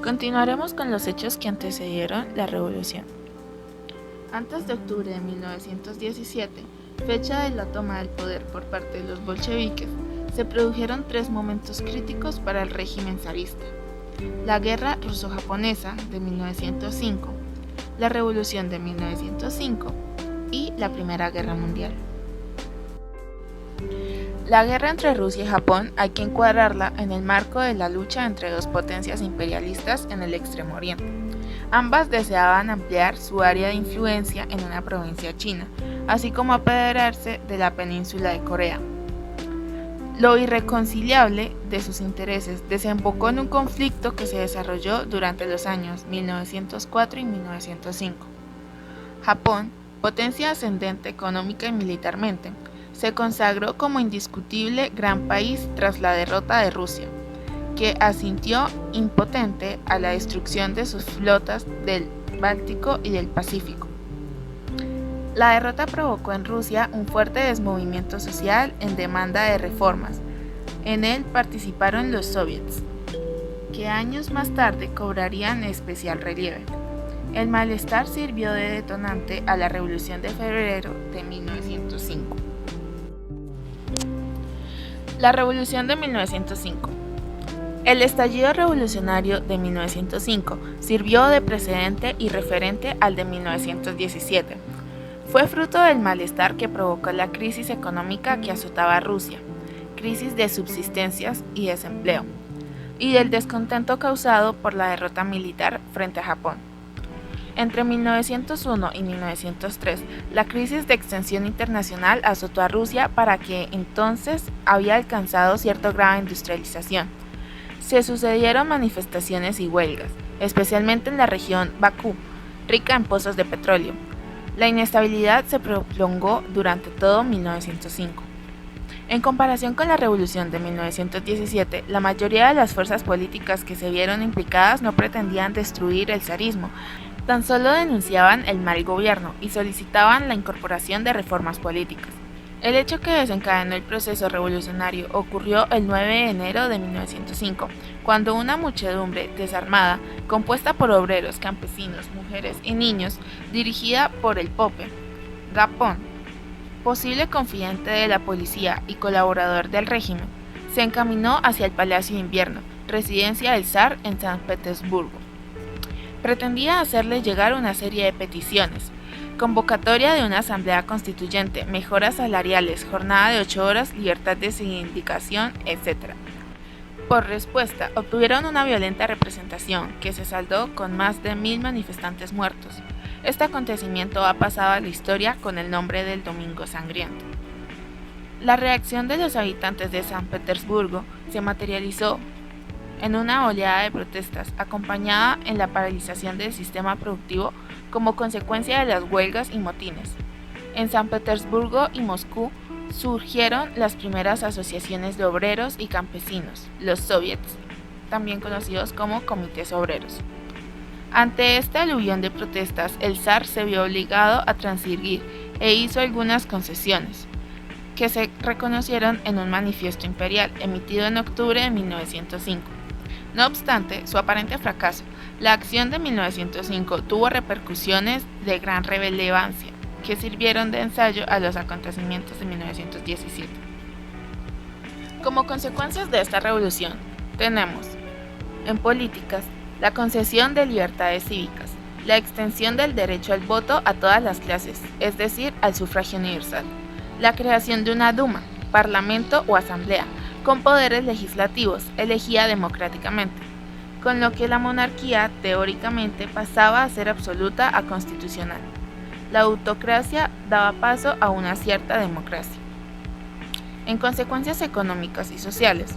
Continuaremos con los hechos que antecedieron la revolución. Antes de octubre de 1917, fecha de la toma del poder por parte de los bolcheviques, se produjeron tres momentos críticos para el régimen zarista: la Guerra Ruso-Japonesa de 1905, la Revolución de 1905 y la Primera Guerra Mundial. La guerra entre Rusia y Japón hay que encuadrarla en el marco de la lucha entre dos potencias imperialistas en el Extremo Oriente. Ambas deseaban ampliar su área de influencia en una provincia china, así como apoderarse de la península de Corea. Lo irreconciliable de sus intereses desembocó en un conflicto que se desarrolló durante los años 1904 y 1905. Japón, potencia ascendente económica y militarmente, se consagró como indiscutible gran país tras la derrota de Rusia, que asintió impotente a la destrucción de sus flotas del Báltico y del Pacífico. La derrota provocó en Rusia un fuerte desmovimiento social en demanda de reformas. En él participaron los soviets, que años más tarde cobrarían especial relieve. El malestar sirvió de detonante a la Revolución de Febrero de 1905. La Revolución de 1905. El estallido revolucionario de 1905 sirvió de precedente y referente al de 1917. Fue fruto del malestar que provocó la crisis económica que azotaba a Rusia, crisis de subsistencias y desempleo, y del descontento causado por la derrota militar frente a Japón. Entre 1901 y 1903, la crisis de extensión internacional azotó a Rusia para que entonces había alcanzado cierto grado de industrialización. Se sucedieron manifestaciones y huelgas, especialmente en la región Bakú, rica en pozos de petróleo. La inestabilidad se prolongó durante todo 1905. En comparación con la revolución de 1917, la mayoría de las fuerzas políticas que se vieron implicadas no pretendían destruir el zarismo, tan solo denunciaban el mal gobierno y solicitaban la incorporación de reformas políticas. El hecho que desencadenó el proceso revolucionario ocurrió el 9 de enero de 1905, cuando una muchedumbre desarmada, compuesta por obreros, campesinos, mujeres y niños, dirigida por el Pope Gapón, posible confidente de la policía y colaborador del régimen, se encaminó hacia el Palacio de Invierno, residencia del zar en San Petersburgo. Pretendía hacerle llegar una serie de peticiones: convocatoria de una asamblea constituyente, mejoras salariales, jornada de 8 horas, libertad de sindicación, etc. Por respuesta, obtuvieron una violenta representación que se saldó con más de 1000 manifestantes muertos. Este acontecimiento ha pasado a la historia con el nombre del Domingo Sangriento. La reacción de los habitantes de San Petersburgo se materializó en una oleada de protestas, acompañada en la paralización del sistema productivo como consecuencia de las huelgas y motines. En San Petersburgo y Moscú surgieron las primeras asociaciones de obreros y campesinos, los soviets, también conocidos como comités obreros. Ante esta aluvión de protestas, el zar se vio obligado a transigir e hizo algunas concesiones, que se reconocieron en un manifiesto imperial emitido en octubre de 1905. No obstante su aparente fracaso, la acción de 1905 tuvo repercusiones de gran relevancia, que sirvieron de ensayo a los acontecimientos de 1917. Como consecuencias de esta revolución, tenemos, en políticas, la concesión de libertades cívicas, la extensión del derecho al voto a todas las clases, es decir, al sufragio universal, la creación de una Duma, parlamento o asamblea, con poderes legislativos, elegida democráticamente, con lo que la monarquía teóricamente pasaba a ser absoluta a constitucional. La autocracia daba paso a una cierta democracia. En consecuencias económicas y sociales,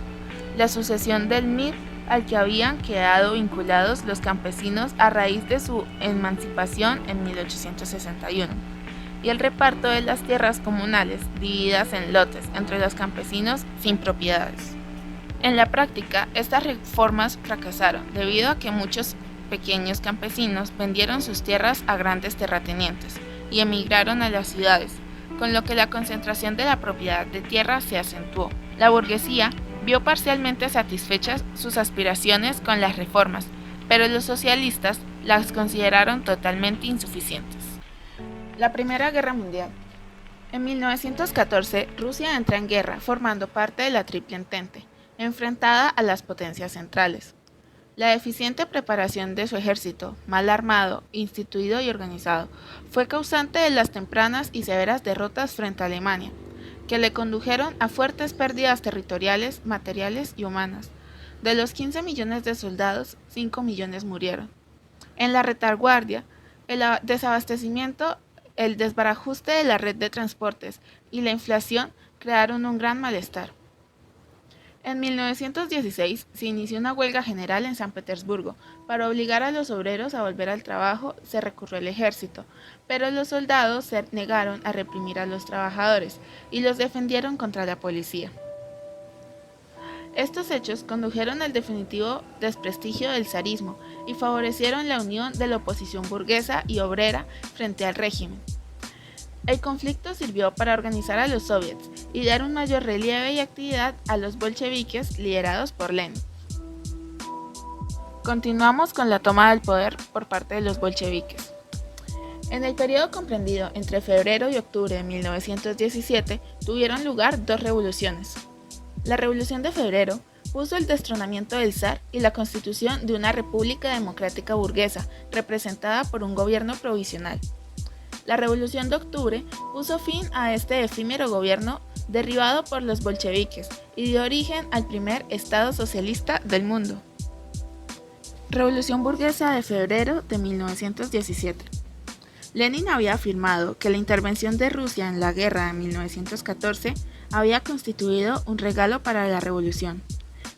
la sucesión del MIR al que habían quedado vinculados los campesinos a raíz de su emancipación en 1861, y el reparto de las tierras comunales divididas en lotes entre los campesinos sin propiedades. En la práctica, estas reformas fracasaron debido a que muchos pequeños campesinos vendieron sus tierras a grandes terratenientes y emigraron a las ciudades, con lo que la concentración de la propiedad de tierra se acentuó. La burguesía vio parcialmente satisfechas sus aspiraciones con las reformas, pero los socialistas las consideraron totalmente insuficientes. La Primera Guerra Mundial. En 1914, Rusia entra en guerra formando parte de la Triple Entente, enfrentada a las potencias centrales. La deficiente preparación de su ejército, mal armado, instituido y organizado, fue causante de las tempranas y severas derrotas frente a Alemania, que le condujeron a fuertes pérdidas territoriales, materiales y humanas. De los 15 millones de soldados, 5 millones murieron. En la retaguardia, el desabastecimiento, el desbarajuste de la red de transportes y la inflación crearon un gran malestar. En 1916 se inició una huelga general en San Petersburgo. Para obligar a los obreros a volver al trabajo se recurrió al ejército, pero los soldados se negaron a reprimir a los trabajadores y los defendieron contra la policía. Estos hechos condujeron al definitivo desprestigio del zarismo y favorecieron la unión de la oposición burguesa y obrera frente al régimen. El conflicto sirvió para organizar a los soviets y dar un mayor relieve y actividad a los bolcheviques liderados por Lenin. Continuamos con la toma del poder por parte de los bolcheviques. En el periodo comprendido entre febrero y octubre de 1917 tuvieron lugar dos revoluciones. La Revolución de Febrero puso el destronamiento del zar y la constitución de una república democrática burguesa representada por un gobierno provisional. La Revolución de Octubre puso fin a este efímero gobierno derribado por los bolcheviques y dio origen al primer Estado socialista del mundo. Revolución burguesa de febrero de 1917. Lenin había afirmado que la intervención de Rusia en la guerra de 1914 había constituido un regalo para la revolución.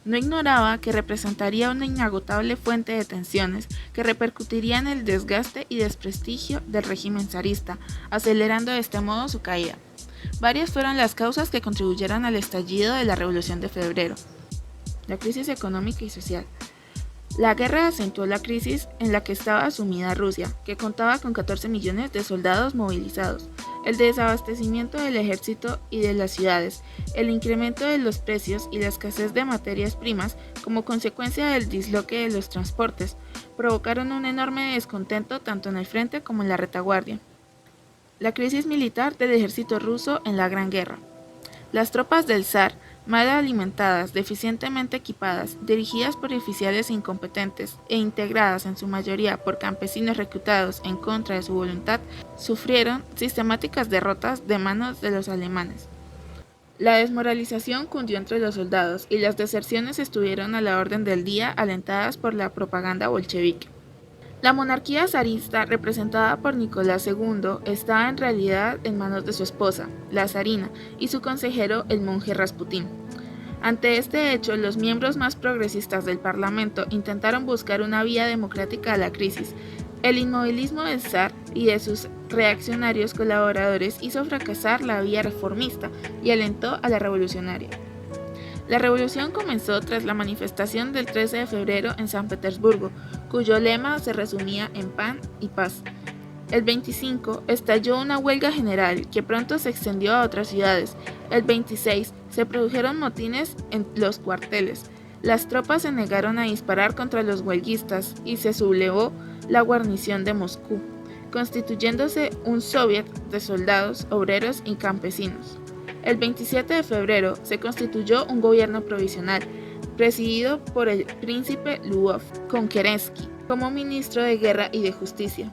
No ignoraba que representaría una inagotable fuente de tensiones que repercutiría en el desgaste y desprestigio del régimen zarista, acelerando de este modo su caída. Varias fueron las causas que contribuyeron al estallido de la Revolución de Febrero. La crisis económica y social. La guerra acentuó la crisis en la que estaba sumida Rusia, que contaba con 14 millones de soldados movilizados, el desabastecimiento del ejército y de las ciudades, el incremento de los precios y la escasez de materias primas como consecuencia del disloque de los transportes, provocaron un enorme descontento tanto en el frente como en la retaguardia. La crisis militar del ejército ruso en la Gran Guerra. Las tropas del zar, mal alimentadas, deficientemente equipadas, dirigidas por oficiales incompetentes e integradas en su mayoría por campesinos reclutados en contra de su voluntad, sufrieron sistemáticas derrotas de manos de los alemanes. La desmoralización cundió entre los soldados y las deserciones estuvieron a la orden del día alentadas por la propaganda bolchevique. La monarquía zarista, representada por Nicolás II, estaba en realidad en manos de su esposa, la zarina, y su consejero, el monje Rasputín. Ante este hecho, los miembros más progresistas del Parlamento intentaron buscar una vía democrática a la crisis. El inmovilismo del zar y de sus reaccionarios colaboradores hizo fracasar la vía reformista y alentó a la revolucionaria. La revolución comenzó tras la manifestación del 13 de febrero en San Petersburgo, cuyo lema se resumía en pan y paz. El 25 estalló una huelga general que pronto se extendió a otras ciudades. El 26 se produjeron motines en los cuarteles. Las tropas se negaron a disparar contra los huelguistas y se sublevó la guarnición de Moscú, constituyéndose un soviet de soldados, obreros y campesinos. El 27 de febrero se constituyó un gobierno provisional, presidido por el príncipe Lvov, con Kerensky como ministro de Guerra y de Justicia.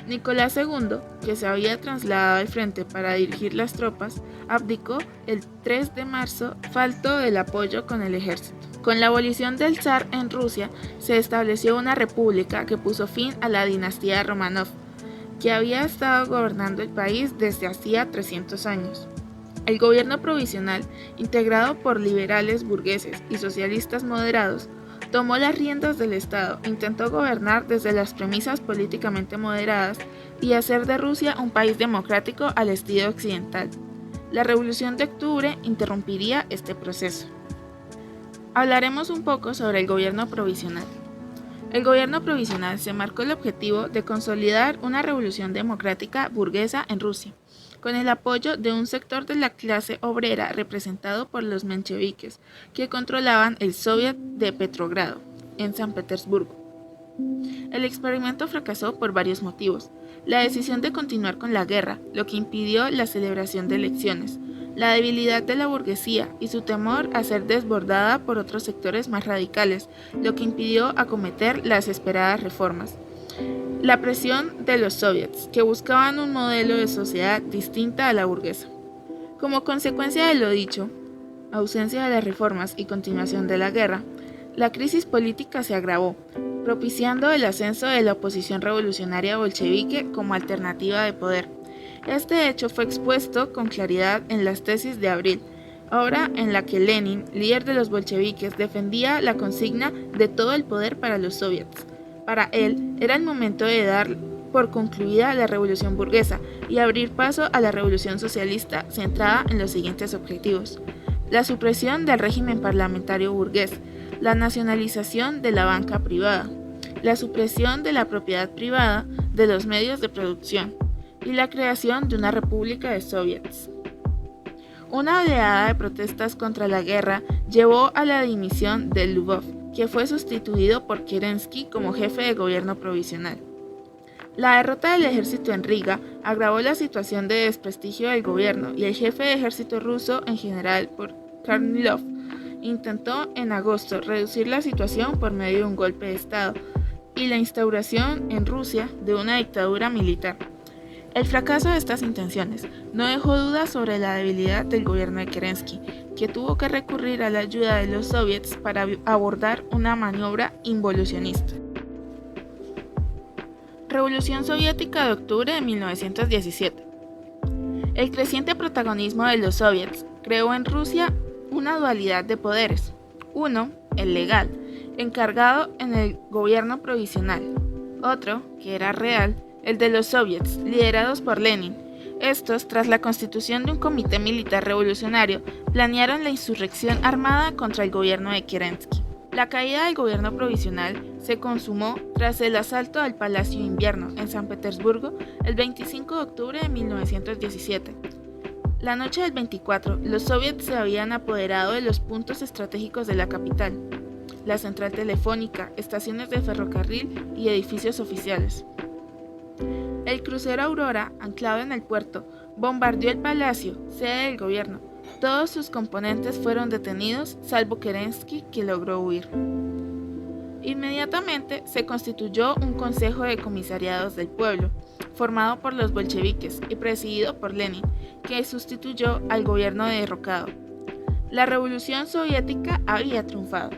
Nicolás II, que se había trasladado al frente para dirigir las tropas, abdicó el 3 de marzo, falto del apoyo con el ejército. Con la abolición del zar en Rusia, se estableció una república que puso fin a la dinastía Romanov, que había estado gobernando el país desde hacía 300 años. El gobierno provisional, integrado por liberales burgueses y socialistas moderados, tomó las riendas del Estado, intentó gobernar desde las premisas políticamente moderadas y hacer de Rusia un país democrático al estilo occidental. La Revolución de Octubre interrumpiría este proceso. Hablaremos un poco sobre el gobierno provisional. El gobierno provisional se marcó el objetivo de consolidar una revolución democrática burguesa en Rusia, con el apoyo de un sector de la clase obrera representado por los mencheviques, que controlaban el Soviet de Petrogrado, en San Petersburgo. El experimento fracasó por varios motivos. La decisión de continuar con la guerra, lo que impidió la celebración de elecciones, la debilidad de la burguesía y su temor a ser desbordada por otros sectores más radicales, lo que impidió acometer las esperadas reformas. La presión de los soviets, que buscaban un modelo de sociedad distinta a la burguesa. Como consecuencia de lo dicho, ausencia de las reformas y continuación de la guerra, la crisis política se agravó, propiciando el ascenso de la oposición revolucionaria bolchevique como alternativa de poder. Este hecho fue expuesto con claridad en las tesis de Abril, obra en la que Lenin, líder de los bolcheviques, defendía la consigna de todo el poder para los soviets. Para él, era el momento de dar por concluida la revolución burguesa y abrir paso a la revolución socialista centrada en los siguientes objetivos: la supresión del régimen parlamentario burgués, la nacionalización de la banca privada, la supresión de la propiedad privada de los medios de producción y la creación de una república de soviets. Una oleada de protestas contra la guerra llevó a la dimisión de Lvov, que fue sustituido por Kerensky como jefe de gobierno provisional. La derrota del ejército en Riga agravó la situación de desprestigio del gobierno y el jefe de ejército ruso en general, Kornilov, intentó en agosto reducir la situación por medio de un golpe de Estado y la instauración en Rusia de una dictadura militar. El fracaso de estas intenciones no dejó dudas sobre la debilidad del gobierno de Kerensky, que tuvo que recurrir a la ayuda de los soviets para abordar una maniobra involucionista. Revolución Soviética de octubre de 1917. El creciente protagonismo de los soviets creó en Rusia una dualidad de poderes. Uno, el legal, encargado en el gobierno provisional. Otro, que era real, el de los soviets, liderados por Lenin. Estos, tras la constitución de un comité militar revolucionario, planearon la insurrección armada contra el gobierno de Kerensky. La caída del gobierno provisional se consumó tras el asalto al Palacio de Invierno en San Petersburgo el 25 de octubre de 1917. La noche del 24, los soviets se habían apoderado de los puntos estratégicos de la capital: la central telefónica, estaciones de ferrocarril y edificios oficiales. El crucero Aurora, anclado en el puerto, bombardeó el palacio, sede del gobierno. Todos sus componentes fueron detenidos, salvo Kerensky, que logró huir. Inmediatamente se constituyó un consejo de comisariados del pueblo, formado por los bolcheviques y presidido por Lenin, que sustituyó al gobierno derrocado. La revolución soviética había triunfado.